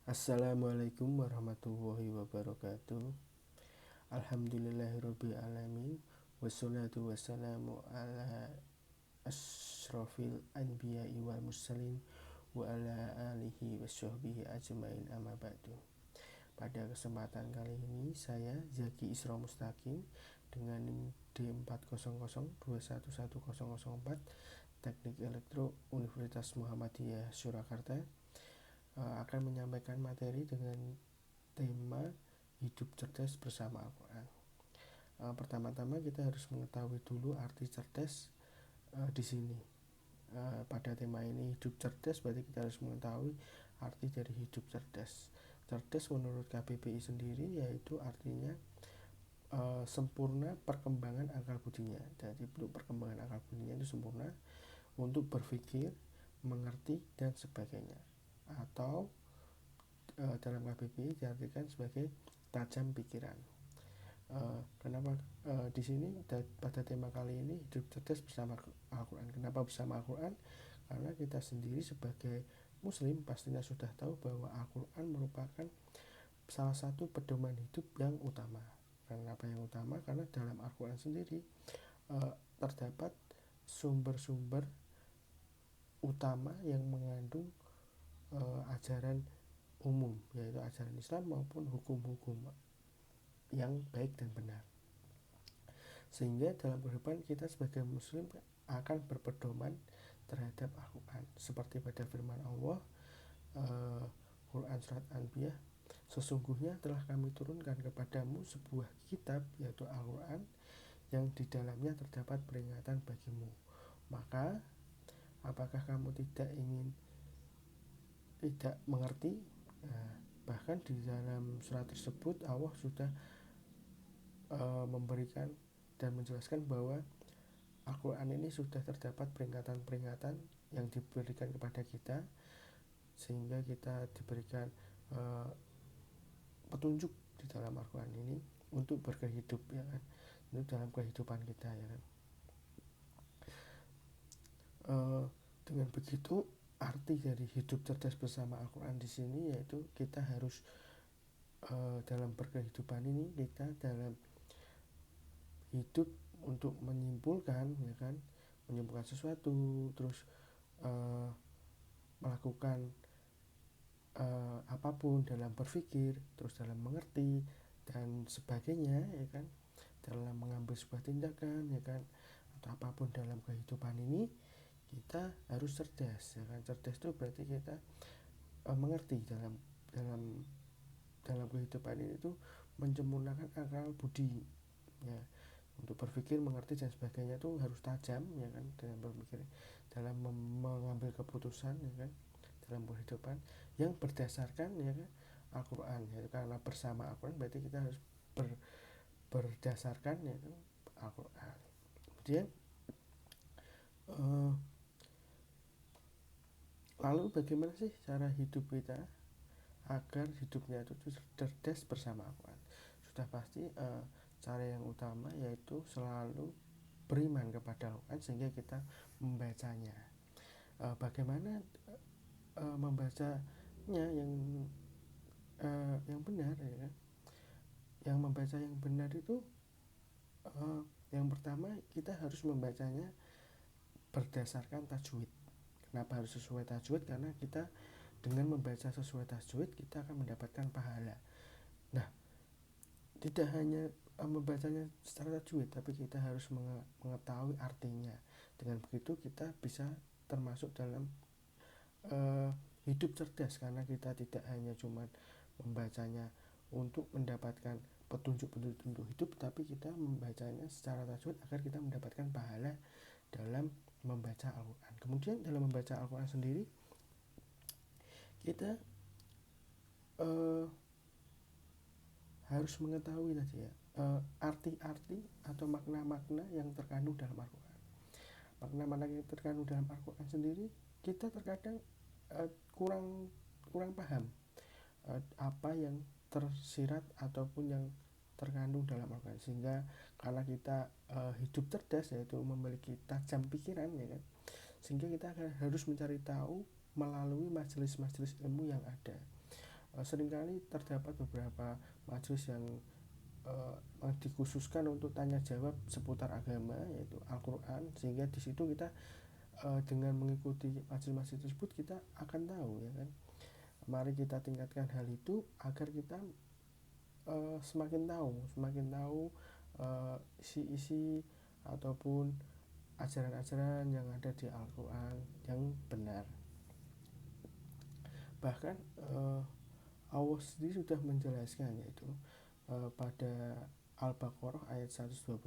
Assalamualaikum warahmatullahi wabarakatuh. Alhamdulillahirabbil alamin. Wassalatu wassalamu ala asyrafil anbiya'i wal mursalin wa ala alihi washabbihi ajmain amma ba'du. Pada kesempatan kali ini saya Zaki Isra Mustaqim dengan NIM D400211004 Teknik Elektro Universitas Muhammadiyah Surakarta akan menyampaikan materi dengan tema hidup cerdas bersama Al-Quran. Pertama-tama kita harus mengetahui dulu arti cerdas di sini. Pada tema ini hidup cerdas berarti kita harus mengetahui arti dari hidup cerdas. Cerdas menurut KBBI sendiri yaitu artinya sempurna perkembangan akal budinya. Jadi perkembangan akal budinya itu sempurna untuk berpikir, mengerti dan sebagainya. Atau dalam KBBI diartikan sebagai tajam pikiran. Kenapa di sini pada tema kali ini hidup cerdas bersama Al-Quran? Kenapa bersama Al-Quran? Karena kita sendiri sebagai Muslim pastinya sudah tahu bahwa Al-Quran merupakan salah satu pedoman hidup yang utama. Kenapa yang utama? Karena dalam Al-Quran sendiri terdapat sumber-sumber utama yang mengandung ajaran umum, yaitu ajaran Islam maupun hukum-hukum yang baik dan benar. Sehingga dalam kehidupan kita sebagai Muslim akan berpedoman terhadap Al-Quran. Seperti pada firman Allah, Quran Surat Anbiya, sesungguhnya telah kami turunkan kepadamu sebuah kitab, yaitu Al-Quran, yang di dalamnya terdapat peringatan bagimu. Maka apakah kamu tidak mengerti? Bahkan di dalam surat tersebut Allah sudah memberikan dan menjelaskan bahwa Al-Quran ini sudah terdapat peringatan-peringatan yang diberikan kepada kita, sehingga kita diberikan petunjuk di dalam Al-Quran ini untuk berkehidup, ya kan, itu dalam kehidupan kita, ya kan. Dengan begitu arti dari hidup cerdas bersama Al-Quran di sini yaitu kita harus dalam berkehidupan ini, kita dalam hidup untuk menyimpulkan, ya kan, menyimpulkan sesuatu, terus melakukan apapun dalam berpikir, terus dalam mengerti dan sebagainya, ya kan, dalam mengambil sebuah tindakan, ya kan, atau apapun dalam kehidupan ini kita harus cerdas, ya kan. Cerdas itu berarti kita mengerti dalam kehidupan ini itu menyempurnakan akal budi, ya. Untuk berpikir, mengerti dan sebagainya itu harus tajam, ya kan, dalam berpikir, dalam mengambil keputusan, ya kan, dalam kehidupan yang berdasarkan, ya kan, Al-Quran, ya. Karena bersama Al-Quran berarti kita harus berdasarkan, ya kan, Al-Quran. Kemudian lalu bagaimana sih cara hidup kita agar hidupnya itu cerdas bersama Al-Quran? Sudah pasti cara yang utama yaitu selalu beriman kepada Al-Quran sehingga kita membacanya. Bagaimana membacanya yang benar, ya kan? Yang membaca yang benar itu yang pertama kita harus membacanya berdasarkan tajwid. Kenapa harus sesuai tajwid? Karena kita dengan membaca sesuai tajwid kita akan mendapatkan pahala. Nah, tidak hanya membacanya secara tajwid, tapi kita harus mengetahui artinya. Dengan begitu kita bisa termasuk dalam hidup cerdas, karena kita tidak hanya cuma membacanya untuk mendapatkan petunjuk-petunjuk hidup, tapi kita membacanya secara tajwid agar kita mendapatkan pahala dalam membaca Al-Quran. Kemudian dalam membaca Al-Quran sendiri kita harus mengetahui tadi, ya, arti-arti atau makna-makna yang terkandung dalam Al-Quran. Makna-makna yang terkandung dalam Al-Quran sendiri kita terkadang kurang paham apa yang tersirat ataupun yang terkandung dalam Al-Quran, sehingga karena kita hidup cerdas, yaitu memiliki tajam pikiran, ya kan, sehingga kita harus mencari tahu melalui majelis-majelis ilmu yang ada. Seringkali terdapat beberapa majelis yang dikhususkan untuk tanya jawab seputar agama, yaitu Al-Quran, sehingga di situ kita dengan mengikuti majelis-majelis tersebut kita akan tahu, ya kan. Mari kita tingkatkan hal itu agar kita semakin tahu isi-isi ataupun ajaran-ajaran yang ada di Al-Quran yang benar. Bahkan Allah sendiri sudah menjelaskan, yaitu pada Al-Baqarah ayat 121,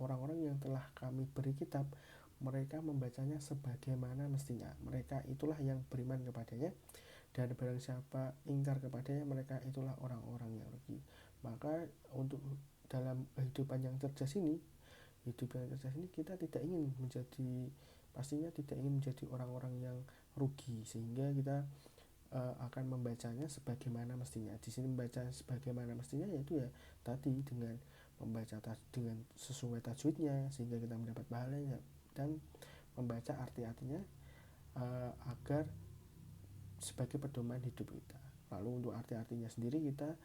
orang-orang yang telah kami beri kitab, mereka membacanya sebagaimana mestinya, mereka itulah yang beriman kepadanya, dan barang siapa ingkar kepadanya, mereka itulah orang-orang yang rugi. Maka untuk dalam kehidupan yang cerdas ini kita tidak ingin menjadi orang-orang yang rugi, sehingga kita akan membacanya sebagaimana mestinya. Di sini membaca sebagaimana mestinya yaitu ya tadi dengan membaca dengan sesuai tajwidnya sehingga kita mendapat pahalanya, dan membaca arti-artinya agar sebagai pedoman hidup kita. Lalu untuk arti-artinya sendiri kita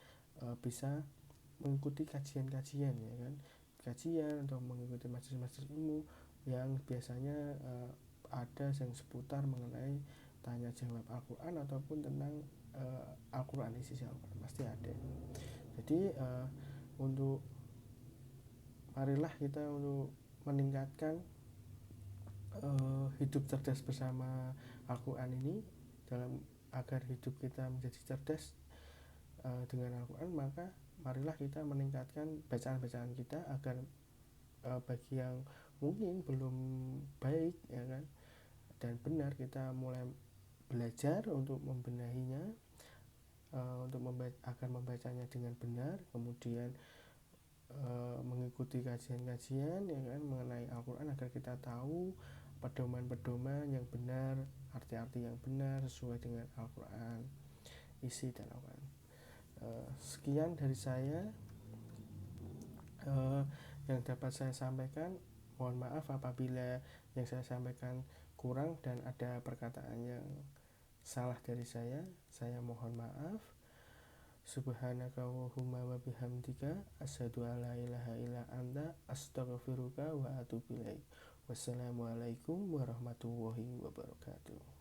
bisa mengikuti kajian-kajian, ya kan, kajian atau mengikuti majelis-majelis ilmu yang biasanya ada yang seputar mengenai tanya jawab Al-Quran ataupun tentang Al-Quran, isi Al-Quran pasti ada. Jadi untuk marilah kita untuk meningkatkan hidup cerdas bersama Al-Quran ini, dalam agar hidup kita menjadi cerdas dengan Al-Quran. Maka marilah kita meningkatkan bacaan-bacaan kita agar bagi yang mungkin belum baik, ya kan, dan benar, kita mulai belajar untuk membenahinya, agar membacanya dengan benar, kemudian mengikuti kajian-kajian, ya kan, mengenai Al-Quran agar kita tahu pedoman-pedoman yang benar, arti-arti yang benar sesuai dengan Al-Quran, isi dan Al-Quran. Sekian dari saya yang dapat saya sampaikan. Mohon maaf apabila yang saya sampaikan kurang dan ada perkataan yang salah dari saya mohon maaf. Subhanaka Allahumma wa bihamdika asyhadu an la ilaha illa anta astaghfiruka wa atubu ilaik. Wassalamualaikum warahmatullahi wabarakatuh.